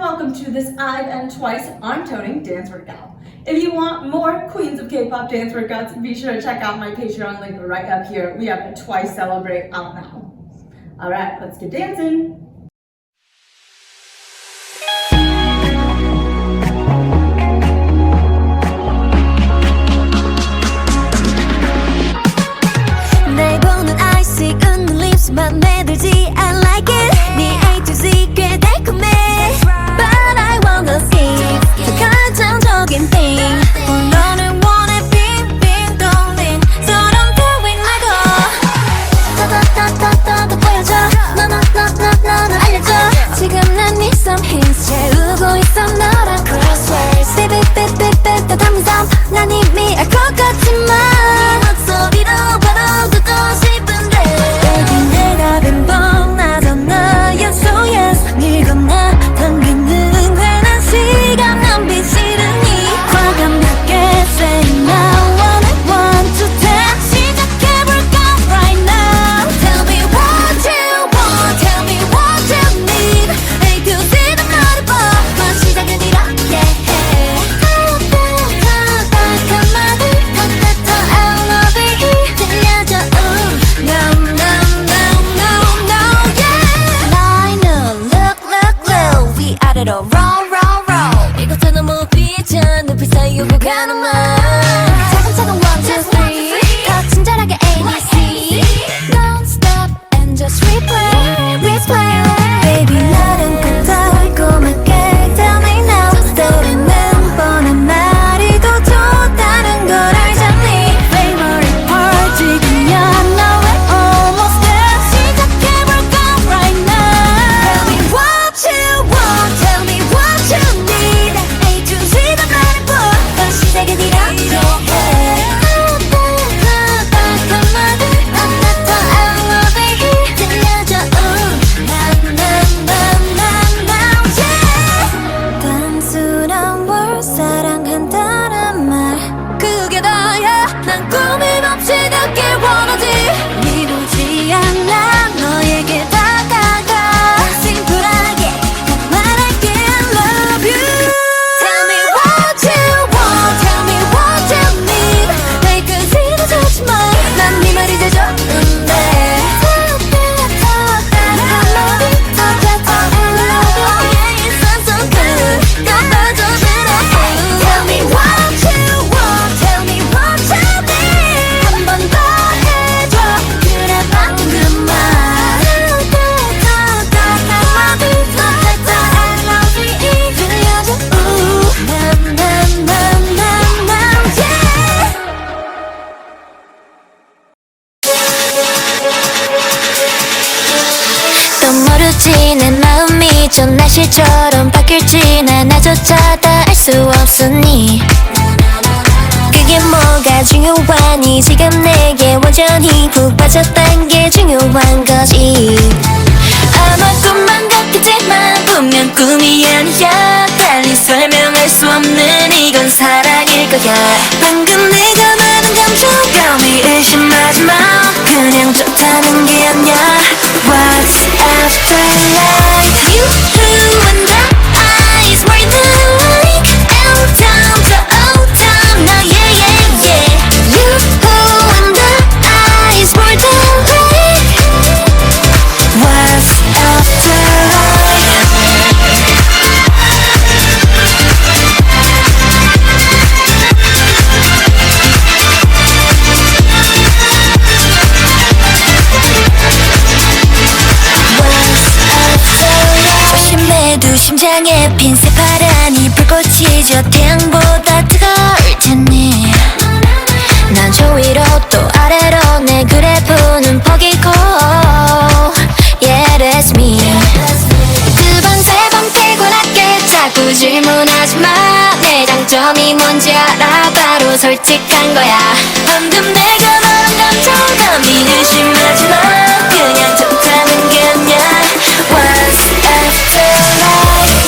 welcome to this IVE and Twice on Toning dance workout. If you want more Queens of K-pop dance workouts, be sure to check out my Patreon link right up here. We have a Twice Celebrate out now. Alright, let's get dancing. 날 보는 eyesick 웃는 lips 맘에 들지 I like it 네 A to Z 꽤 달콤해 But I wanna see 더 결정적인 thing 너를 원해 빙빙 돌린 So don't do it 말고 더 보여줘 너를 알려줘 지금 난 need some hints 채우고 있어 너랑 crosswords Baby 더 담은 삶 난 이미 알 것 같지만 목소리로 바로 듣고 싶은데 Baby 내 답은 뻔하잖아 Yes oh yes 늘 건너 당기는 괜한 시간 낭비 싫으니 과감하게 say now One to ten 시작해볼까 right now Tell me what you want Tell me what you need A to Z 다 말해봐 시작은 이렇게 해 roll, roll, roll 이것도 너무 비전 눈빛 사이 오고 가는 말 차근차근 1, 2, 3 더 친절하게 A, B, C Don't stop and just replay Baby 나는 꼭 달콤하게 Tell me now 떠오르는 뻔한 말이 더 좋다는 걸 알잖니 Favorite part 지금이야 Now we're almost there 시작해볼까 right now Tell me what you want Tell me what you need A to Z 다 말해봐 시작은 이렇게 해 따뜻한 말들 I'm not the I love it 들려줘 yeah 단순한 월 사랑한다는 말 그게 다야 난 꾸밈없이 듣길 원하지 미루지 않아 너에게 다가가 심플하게 딱 말할게 I love you Tell me what you want Tell me what you need 내 끝이라 좋지만 난 네 말이 제일 좋은데 Tell me what you want Tell me what you need 한 번 더 해줘 그래 방금 그 말 I love you 들려줘 또 모르지 내 마음이 좀 날씨처럼 바뀔지 난 나조차 다 알 수 없으니 그게 뭐가 중요하니 지금 내게 완전히 푹 빠졌단 게 중요한 거지 아마 꿈만 같겠지만 분명 꿈이 아니야 달리 설명할 수 없는 이건 사랑일 거야 방금 내가 말한 감정감이 의심하지 마 그냥 좋다는 게 아니야 What's after life You and I is more than like L time to O time now yeah yeah yeah You and I is more than like What's after life 조심해도 심장에 핀 새파란 이 불꽃이 저 태양보다 뜨거울 테니 난 저 위로 또 아래로 내 그래프는 퍼기고 Yeah that's me 두 번 세 번 피곤하게 자꾸 질문하지 마 내 장점이 뭔지 알아 바로 솔직한 거야 방금 내가 말한 감정감이 의심하지 마 그냥 좋다는 게 아니야 What's after life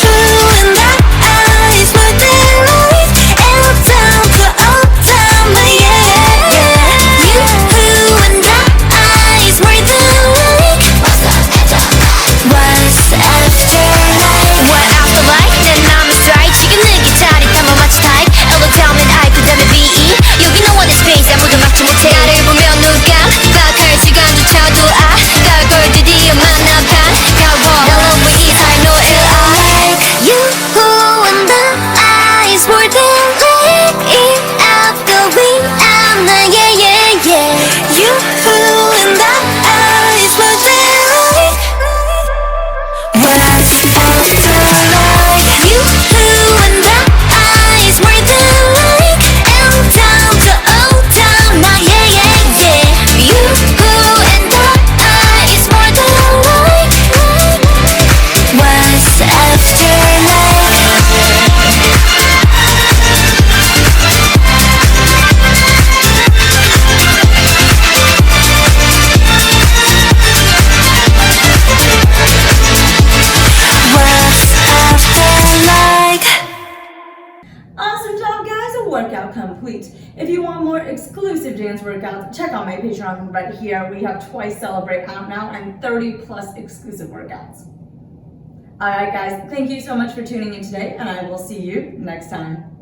You and I is more than life L time to O time yeah yeah You and I is more than life What's after life What Awesome job, guys, a workout complete. If you want more exclusive dance workouts, check out my Patreon right here. We have Twice Celebrate out now and 30 plus exclusive workouts. All right, guys, thank you so much for tuning in today, and I will see you next time.